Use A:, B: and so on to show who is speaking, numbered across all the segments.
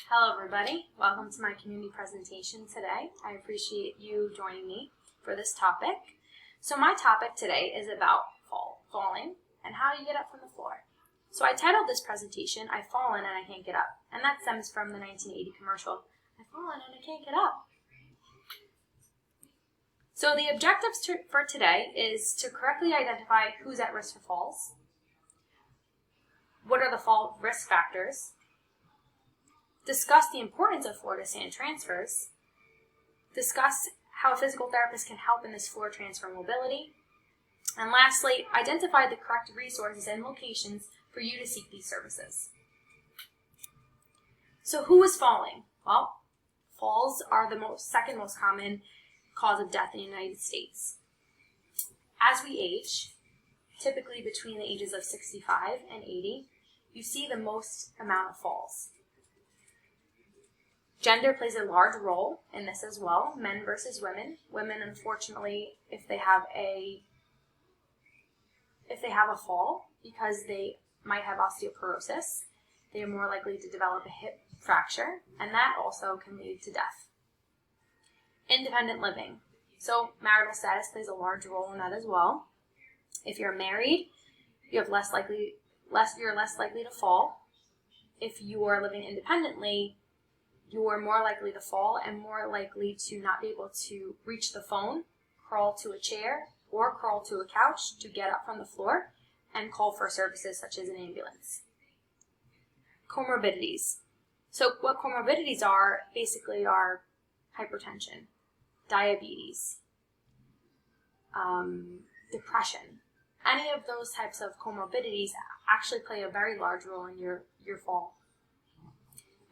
A: Hello everybody, welcome to my community presentation today. I appreciate you joining me for this topic. So my topic today is about falling and how you get up from the floor. So I titled this presentation, I've fallen and I can't get up. And that stems from the 1980 commercial, I've fallen and I can't get up. So the objectives for today is to correctly identify who's at risk for falls, what are the fall risk factors, discuss the importance of floor to sand transfers, discuss how a physical therapist can help in this floor transfer mobility, and lastly, identify the correct resources and locations for you to seek these services. So who is falling? Well, falls are the second most common cause of death in the United States. As we age, typically between the ages of 65 and 80, you see the most amount of falls. Gender plays a large role in this as well, men versus women. Women, unfortunately, if they have a fall, because they might have osteoporosis, they are more likely to develop a hip fracture, and that also can lead to death. Independent living. So marital status plays a large role in that as well. If you're married, you're less likely to fall. If you are living independently, you are more likely to fall and more likely to not be able to reach the phone, crawl to a chair, or crawl to a couch to get up from the floor and call for services such as an ambulance. Comorbidities. So what comorbidities are basically are hypertension, diabetes, depression. Any of those types of comorbidities actually play a very large role in your fall.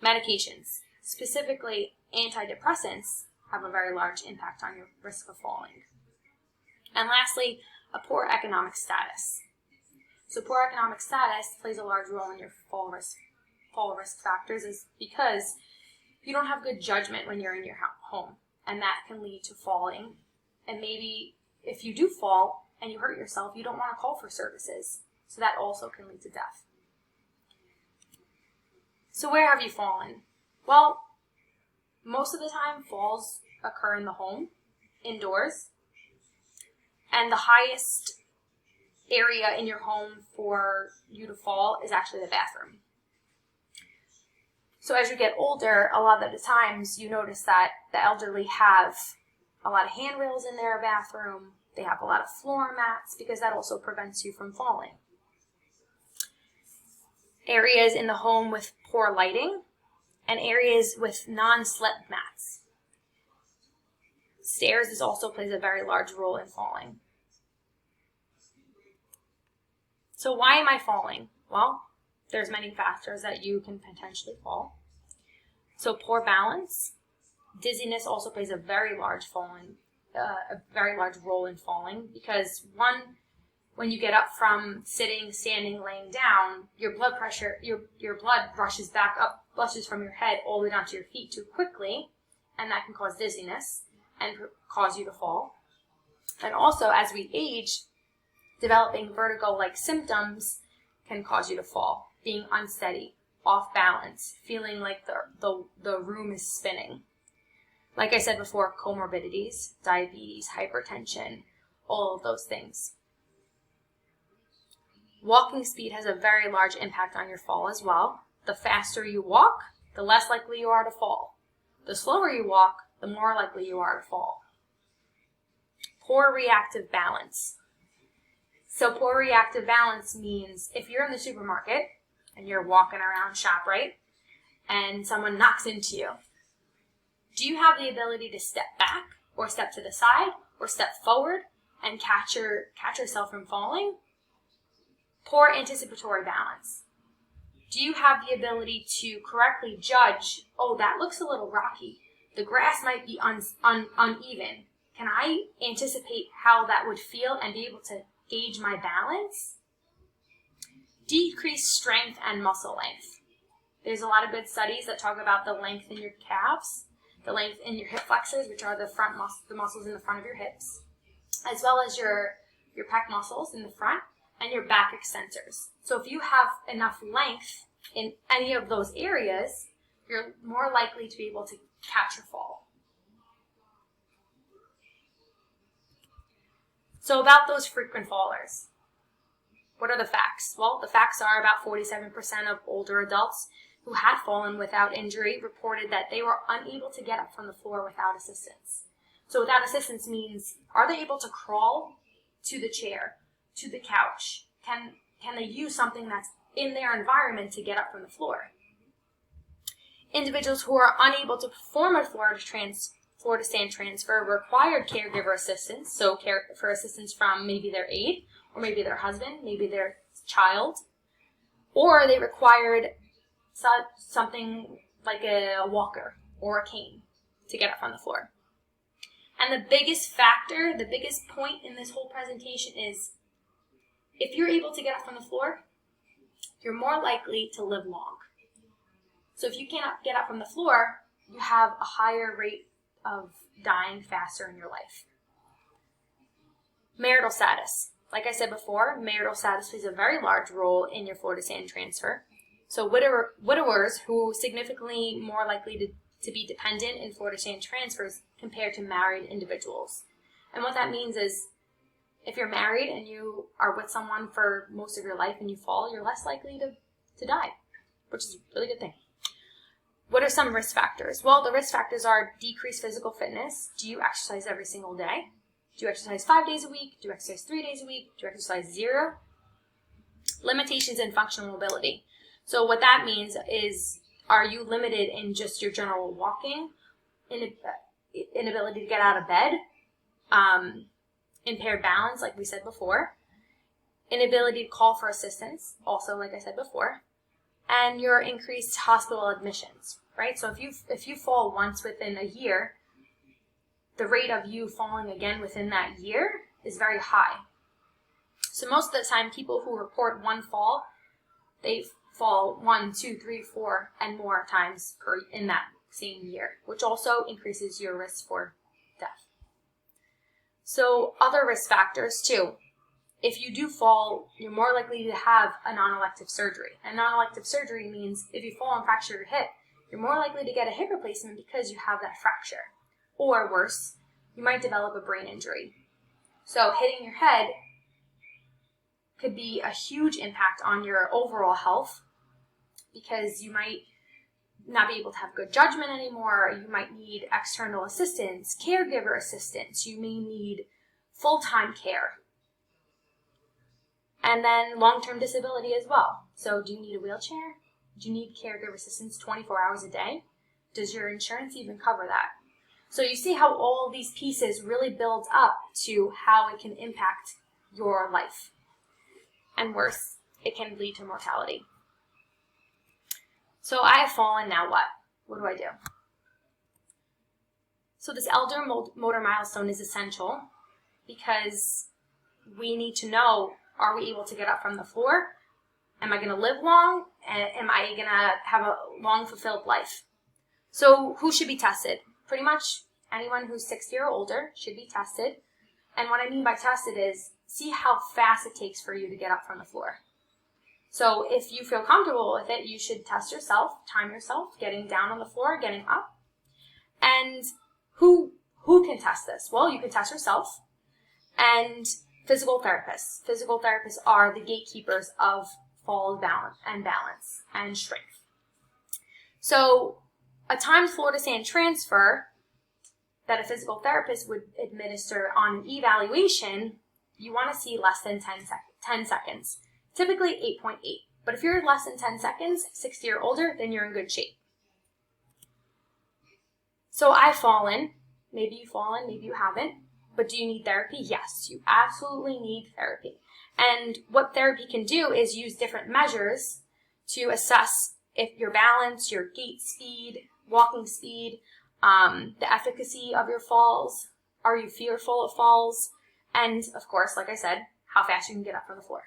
A: Medications. Specifically, antidepressants have a very large impact on your risk of falling. And lastly, a poor economic status. So poor economic status plays a large role in your fall risk factors is because you don't have good judgment when you're in your home, and that can lead to falling. And maybe if you do fall and you hurt yourself, you don't want to call for services. So that also can lead to death. So where have you fallen? Well, most of the time falls occur in the home, indoors, and the highest area in your home for you to fall is actually the bathroom. So as you get older, a lot of the times you notice that the elderly have a lot of handrails in their bathroom, they have a lot of floor mats because that also prevents you from falling. Areas in the home with poor lighting, and areas with non-slip mats. Stairs also plays a very large role in falling. So why am I falling? Well, there's many factors that you can potentially fall. So poor balance, dizziness also plays a very large role in falling because one, when you get up from sitting, standing, laying down, your blood pressure, your blood rushes back up, flushes from your head all the way down to your feet too quickly, and that can cause dizziness and cause you to fall. And also, as we age, developing vertigo-like symptoms can cause you to fall. Being unsteady, off balance, feeling like the room is spinning. Like I said before, comorbidities, diabetes, hypertension, all of those things. Walking speed has a very large impact on your fall as well. The faster you walk, the less likely you are to fall. The slower you walk, the more likely you are to fall. Poor reactive balance. So poor reactive balance means if you're in the supermarket and you're walking around ShopRite and someone knocks into you, do you have the ability to step back or step to the side or step forward and catch yourself from falling? Poor anticipatory balance. Do you have the ability to correctly judge, oh, that looks a little rocky. The grass might be uneven. Can I anticipate how that would feel and be able to gauge my balance? Decreased strength and muscle length. There's a lot of good studies that talk about the length in your calves, the length in your hip flexors, which are the muscles in the front of your hips, as well as your pec muscles in the front, and your back extensors. So if you have enough length in any of those areas, you're more likely to be able to catch your fall. So about those frequent fallers, what are the facts? Well, the facts are about 47% of older adults who had fallen without injury reported that they were unable to get up from the floor without assistance. So without assistance means, are they able to crawl to the chair, to the couch? Can they use something that's in their environment to get up from the floor? Individuals who are unable to perform a floor to stand transfer required caregiver assistance, so care for assistance from maybe their aide, or maybe their husband, maybe their child, or they required something like a walker or a cane to get up from the floor. And the biggest factor, the biggest point in this whole presentation is, if you're able to get up from the floor, you're more likely to live long. So if you cannot get up from the floor, you have a higher rate of dying faster in your life. Marital status. Like I said before, marital status plays a very large role in your floor to stand transfer. So widowers who are significantly more likely to be dependent in floor to stand transfers compared to married individuals. And what that means is, if you're married and you are with someone for most of your life and you fall, you're less likely to die, which is a really good thing. What are some risk factors? Well, the risk factors are decreased physical fitness. Do you exercise every single day? Do you exercise 5 days a week? Do you exercise 3 days a week? Do you exercise 0? Limitations in functional mobility. So what that means is, are you limited in just your general walking, inability to get out of bed, impaired balance, like we said before, inability to call for assistance, also like I said before, and your increased hospital admissions, right? So if you fall once within a year, the rate of you falling again within that year is very high. So most of the time, people who report one fall, they fall 1, 2, 3, 4, and more times in that same year, which also increases your risk for death. So other risk factors too. If you do fall, you're more likely to have a non-elective surgery. And non-elective surgery means if you fall and fracture your hip, you're more likely to get a hip replacement because you have that fracture. Or worse, you might develop a brain injury. So hitting your head could be a huge impact on your overall health, because you might not be able to have good judgment anymore. You might need external assistance, caregiver assistance. You may need full-time care. And then long-term disability as well. So do you need a wheelchair? Do you need caregiver assistance 24 hours a day? Does your insurance even cover that? So you see how all these pieces really build up to how it can impact your life. And worse, it can lead to mortality. So I have fallen, now what? What do I do? So this elder motor milestone is essential because we need to know, are we able to get up from the floor? Am I going to live long? Am I going to have a long, fulfilled life? So who should be tested? Pretty much anyone who's 60 or older should be tested. And what I mean by tested is, see how fast it takes for you to get up from the floor. So if you feel comfortable with it, you should test yourself, time yourself, getting down on the floor, getting up. And who can test this? Well, you can test yourself. And physical therapists. Physical therapists are the gatekeepers of fall balance and strength. So a timed floor to stand transfer that a physical therapist would administer on an evaluation, you want to see less than 10 seconds. Typically 8.8. But if you're less than 10 seconds, 60 or older, then you're in good shape. So I've fallen. Maybe you've fallen, maybe you haven't. But do you need therapy? Yes, you absolutely need therapy. And what therapy can do is use different measures to assess if your balance, your gait speed, walking speed, the efficacy of your falls, are you fearful of falls, and of course, like I said, how fast you can get up from the floor.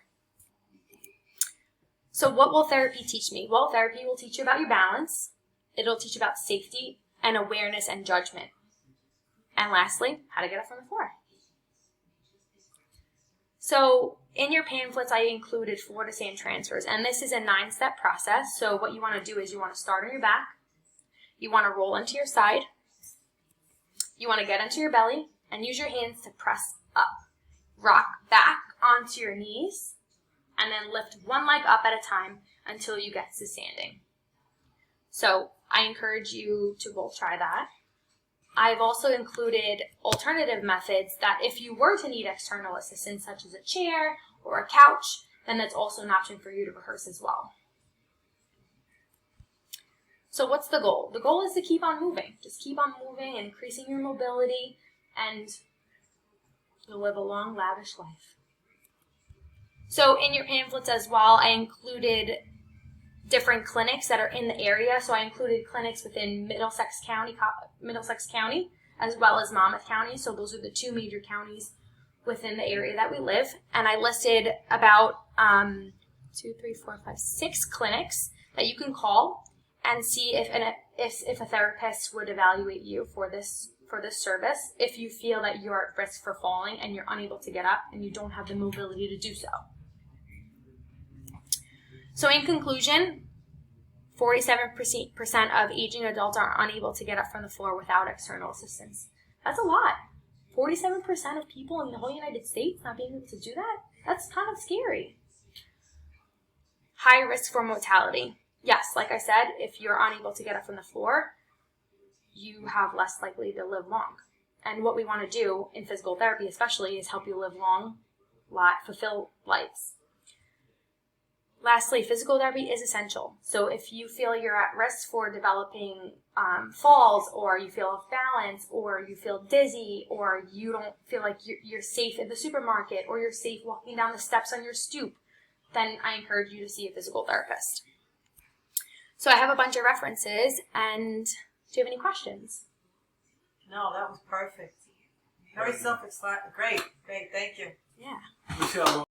A: So what will therapy teach me? Well, therapy will teach you about your balance. It'll teach you about safety and awareness and judgment. And lastly, how to get up from the floor. So in your pamphlets, I included floor to stand transfers, and this is a 9-step process. So what you want to do is you want to start on your back, You want to roll into your side. You want to get into your belly and use your hands to press up. Rock back onto your knees and then lift one leg up at a time until you get to standing. So I encourage you to both try that. I've also included alternative methods that if you were to need external assistance, such as a chair or a couch, then that's also an option for you to rehearse as well. So what's the goal? The goal is to keep on moving. Just keep on moving and increasing your mobility, and you'll live a long, lavish life. So in your pamphlets as well, I included different clinics that are in the area. So I included clinics within Middlesex County, as well as Monmouth County. So those are the two major counties within the area that we live. And I listed about 6 clinics that you can call and see if a therapist would evaluate you for this service if you feel that you're at risk for falling and you're unable to get up and you don't have the mobility to do so. So in conclusion, 47% of aging adults are unable to get up from the floor without external assistance. That's a lot. 47% of people in the whole United States not being able to do that? That's kind of scary. High risk for mortality. Yes, like I said, if you're unable to get up from the floor, you have less likely to live long. And what we want to do in physical therapy especially is help you live long, fulfilled lives. Lastly, physical therapy is essential. So if you feel you're at risk for developing falls, or you feel off balance, or you feel dizzy, or you don't feel like you're safe in the supermarket, or you're safe walking down the steps on your stoop, then I encourage you to see a physical therapist. So I have a bunch of references, and do you have any questions?
B: No, that was perfect. Very self-explanatory. Great, thank you.
A: Yeah.
C: Michelle,